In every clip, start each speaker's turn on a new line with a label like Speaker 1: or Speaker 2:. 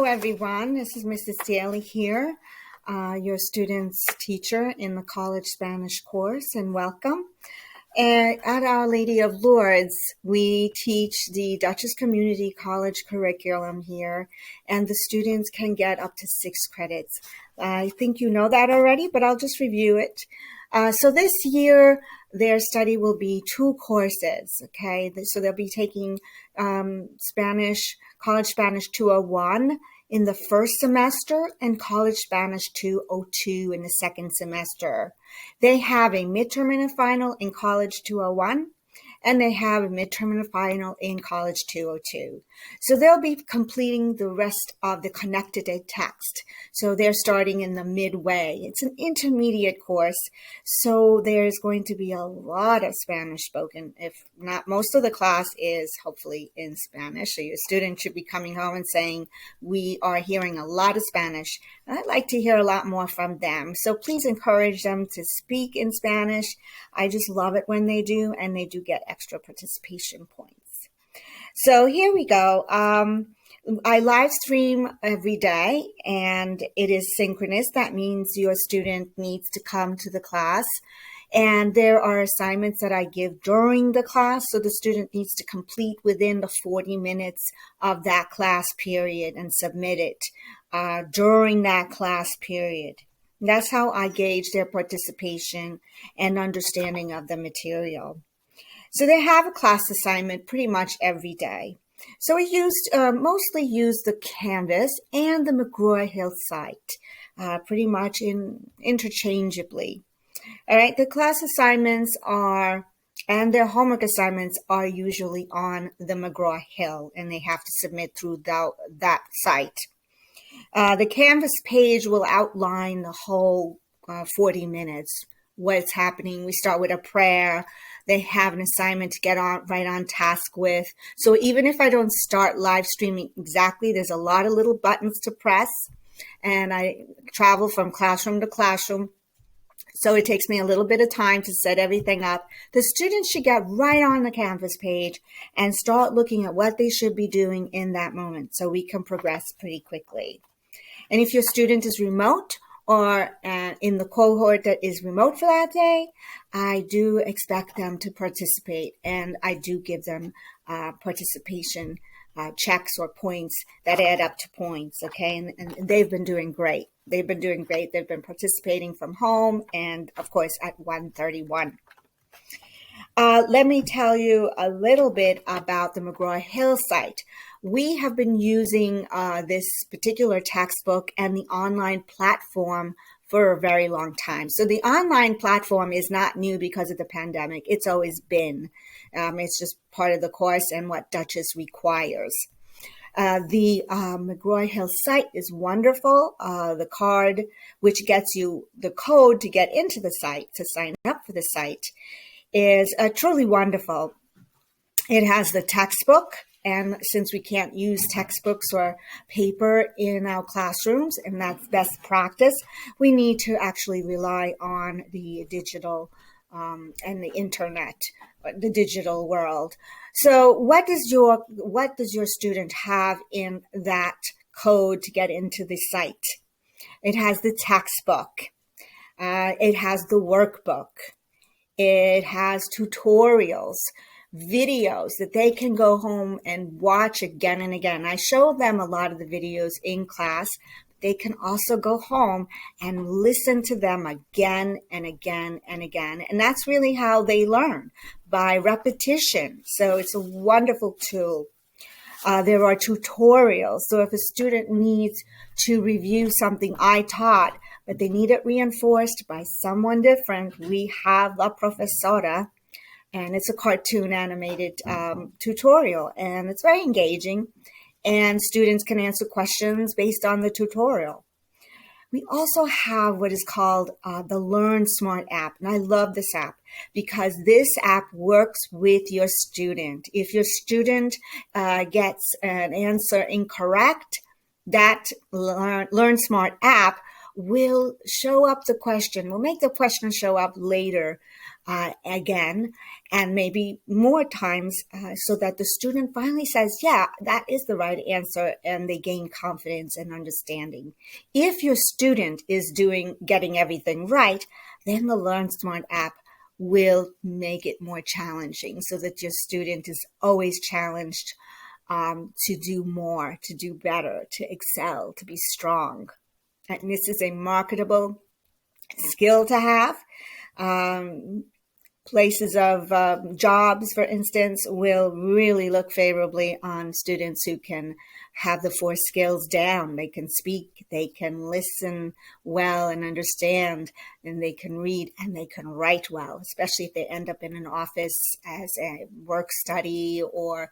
Speaker 1: Hello, everyone. This is Mrs. Daly here, your student's teacher in the College Spanish course, and welcome. And at Our Lady of Lourdes, we teach the Dutchess Community College curriculum here, and the students can get up to 6 credits. I think you know that already, but I'll just review it. So this year, their study will be 2 courses, okay? So they'll be taking Spanish, College Spanish 201 in the first semester and College Spanish 202 in the second semester. They have a midterm and a final in College 201, and they have a midterm and a final in College 202. So they'll be completing the rest of the connected text. So they're starting in the midway. It's an intermediate course, so there's going to be a lot of Spanish spoken. If not, most of the class is hopefully in Spanish. So your student should be coming home and saying, we are hearing a lot of Spanish. I'd like to hear a lot more from them. So please encourage them to speak in Spanish. I just love it when they do, and they do get extra participation points. So here we go. I live stream every day, and it is synchronous. That means your student needs to come to the class, and there are assignments that I give during the class, so the student needs to complete within the 40 minutes of that class period and submit it during that class period. That's how I gauge their participation and understanding of the material. So they have a class assignment pretty much every day. So we mostly use the Canvas and the McGraw-Hill site, pretty much interchangeably. All right, the class assignments and their homework assignments are usually on the McGraw-Hill, and they have to submit through that site. The Canvas page will outline the whole 40 minutes, what's happening. We start with a prayer. They have an assignment to get right on task with. So even if I don't start live streaming exactly, there's a lot of little buttons to press, and I travel from classroom to classroom. So it takes me a little bit of time to set everything up. The students should get right on the Canvas page and start looking at what they should be doing in that moment so we can progress pretty quickly. And if your student is remote or in the cohort that is remote for that day, I do expect them to participate, and I do give them participation checks or points that add up to points, okay? And they've been doing great. They've been participating from home and, of course, at 1:31. Let me tell you a little bit about the McGraw-Hill site. We have been using this particular textbook and the online platform for a very long time. So the online platform is not new because of the pandemic. It's always been. It's just part of the course and what Dutchess requires. The McGraw-Hill site is wonderful. The card, which gets you the code to get into the site, to sign up for the site, is truly wonderful. It has the textbook, and since we can't use textbooks or paper in our classrooms, and that's best practice, we need to actually rely on the digital and the internet, the digital world. So what does your student have in that code to get into the site? It has the textbook. It has the workbook. It has tutorials, videos that they can go home and watch again and again. I show them a lot of the videos in class. They can also go home and listen to them again and again and again. And that's really how they learn, by repetition. So it's a wonderful tool. There are tutorials. So if a student needs to review something I taught, but they need it reinforced by someone different, we have La Profesora, and it's a cartoon animated tutorial, and it's very engaging, and students can answer questions based on the tutorial. We also have what is called the Learn Smart app, and I love this app because this app works with your student. If your student gets an answer incorrect, that Learn Smart app will show up the question. We'll make the question show up later again, and maybe more times, so that the student finally says, yeah, that is the right answer, and they gain confidence and understanding. If your student is getting everything right, then the LearnSmart app will make it more challenging so that your student is always challenged to do more, to do better, to excel, to be strong. And this is a marketable skill to have. Places of jobs, for instance, will really look favorably on students who can have the 4 skills down. They can speak, they can listen well and understand, and they can read and they can write well, especially if they end up in an office as a work study or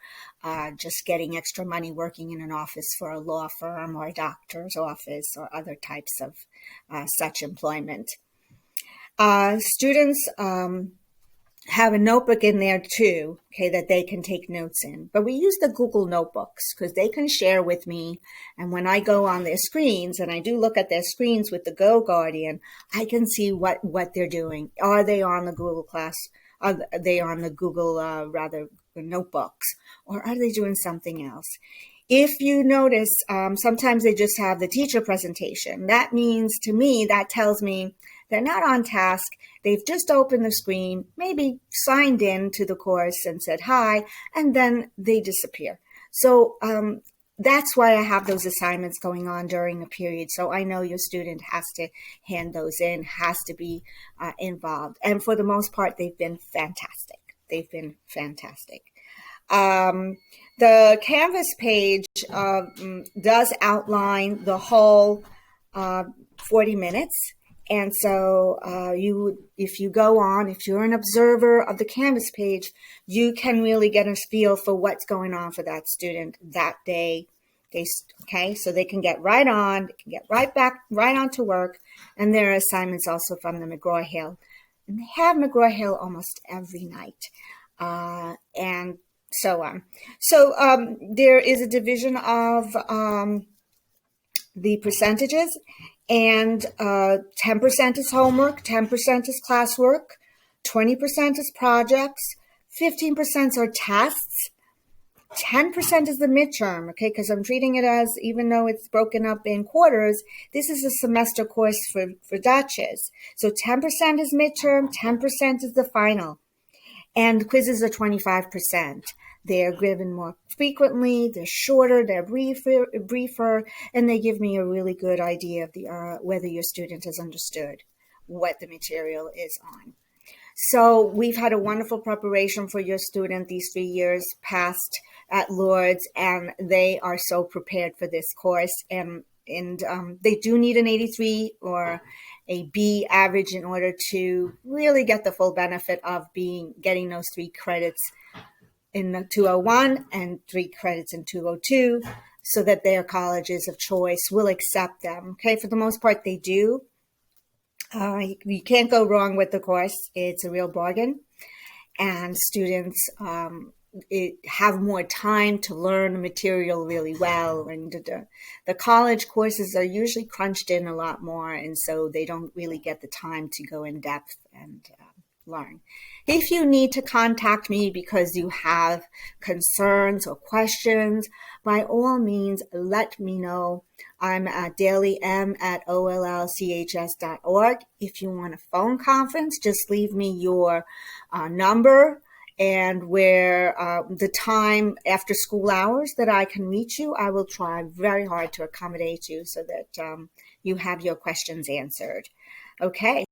Speaker 1: just getting extra money working in an office for a law firm or a doctor's office or other types of such employment. Students have a notebook in there too, okay, that they can take notes in. But we use the Google Notebooks because they can share with me. And when I go on their screens, and I do look at their screens with the Go Guardian, I can see what they're doing. Are they on the Google Class? Are they on the Google, Notebooks? Or are they doing something else? If you notice, sometimes they just have the teacher presentation. That means, to me, that tells me they're not on task. They've just opened the screen, maybe signed in to the course and said hi, and then they disappear. So that's why I have those assignments going on during the period. So I know your student has to hand those in, has to be involved. And for the most part, they've been fantastic. They've been fantastic. The Canvas page does outline the whole 40 minutes. And so if you go on, if you're an observer of the Canvas page, you can really get a feel for what's going on for that student that day. Okay, so they can get right on, they can get right back, right on to work. And there are assignments also from the McGraw-Hill. And they have McGraw-Hill almost every night. And so on. So there is a division of the percentages. And 10% is homework, 10% is classwork, 20% is projects, 15% are tests, 10% is the midterm, okay, because I'm treating it as, even though it's broken up in quarters, this is a semester course for Dutchess. So 10% is midterm, 10% is the final, and quizzes are 25%. They're given more frequently, they're shorter, they're briefer, and they give me a really good idea of the whether your student has understood what the material is on. So we've had a wonderful preparation for your student these 3 years past at Lourdes, and they are so prepared for this course. And they do need an 83 or a B average in order to really get the full benefit of getting those 3 credits in the 201 and 3 credits in 202, so that their colleges of choice will accept them. Okay, for the most part, they do. You can't go wrong with the course. It's a real bargain. And students have more time to learn the material really well. And the college courses are usually crunched in a lot more, and so they don't really get the time to go in depth and learn. If you need to contact me because you have concerns or questions, by all means, let me know. I'm at dailym@ollchs.org. If you want a phone conference, just leave me your number and where the time after school hours that I can reach you. I will try very hard to accommodate you so that you have your questions answered. Okay.